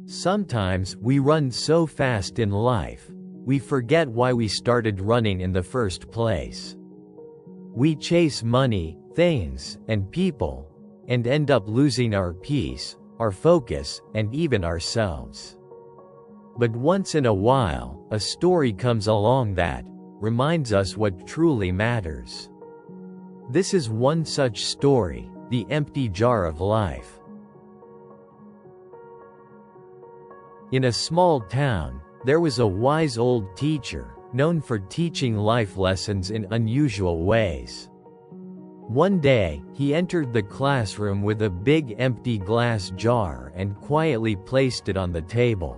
Sometimes we run so fast in life, we forget why we started running in the first place. We chase money, things, and people, and end up losing our peace, our focus, and even ourselves. But once in a while, a story comes along that reminds us what truly matters. This is one such story, The Empty Jar of Life. In a small town, there was a wise old teacher, known for teaching life lessons in unusual ways. One day, he entered the classroom with a big empty glass jar and quietly placed it on the table.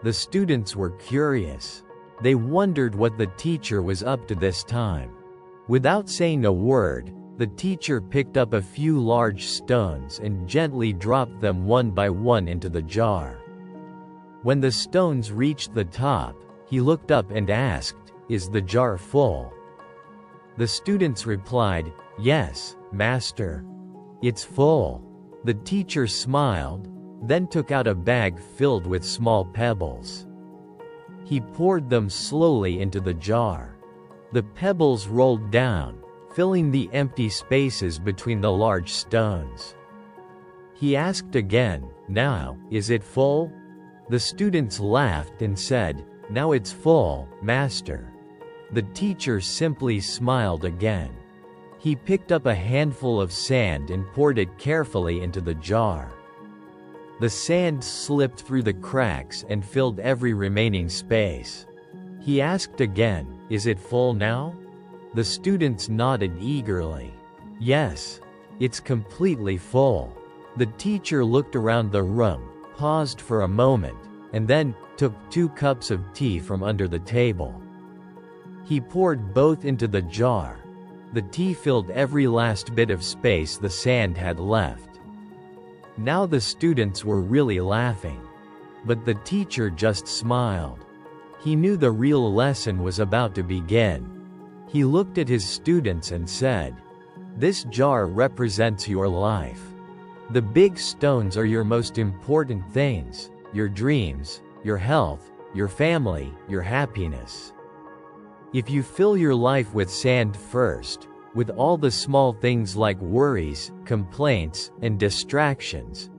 The students were curious. They wondered what the teacher was up to this time. Without saying a word, the teacher picked up a few large stones and gently dropped them one by one into the jar. When the stones reached the top, he looked up and asked, "Is the jar full?" The students replied, "Yes, master. It's full." The teacher smiled, then took out a bag filled with small pebbles. He poured them slowly into the jar. The pebbles rolled down, filling the empty spaces between the large stones. He asked again, "Now, is it full?" The students laughed and said, "Now it's full, master." The teacher simply smiled again. He picked up a handful of sand and poured it carefully into the jar. The sand slipped through the cracks and filled every remaining space. He asked again, "Is it full now?" The students nodded eagerly. "Yes, it's completely full." The teacher looked around the room, paused for a moment, and then took 2 cups of tea from under the table. He poured both into the jar. The tea filled every last bit of space the sand had left. Now the students were really laughing. But the teacher just smiled. He knew the real lesson was about to begin. He looked at his students and said, "This jar represents your life. The big stones are your most important things, your dreams, your health, your family, your happiness. If you fill your life with sand first, with all the small things like worries, complaints, and distractions,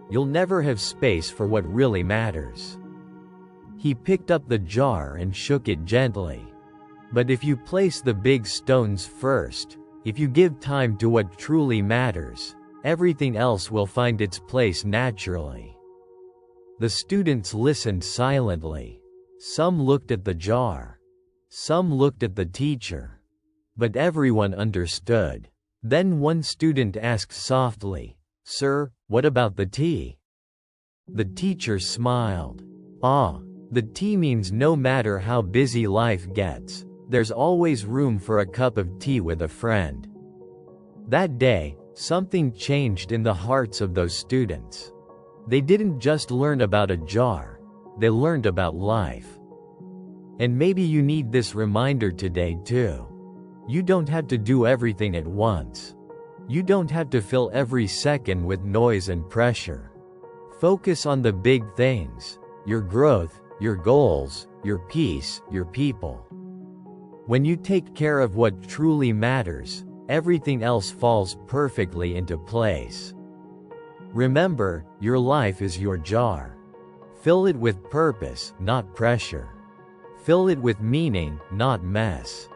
you'll never have space for what really matters." He picked up the jar and shook it gently. But if you place the big stones first, if you give time to what truly matters, everything else will find its place naturally. The students listened silently. Some looked at the jar. Some looked at the teacher. But everyone understood. Then one student asked softly, "Sir, what about the tea?" The teacher smiled. "Ah, the tea means no matter how busy life gets, there's always room for a cup of tea with a friend." That day, something changed in the hearts of those students. They didn't just learn about a jar, they learned about life. And maybe you need this reminder today too. You don't have to do everything at once. You don't have to fill every second with noise and pressure. Focus on the big things, your growth, your goals, your peace, your people. When you take care of what truly matters, everything else falls perfectly into place. Remember, your life is your jar. Fill it with purpose, not pressure. Fill it with meaning, not mess.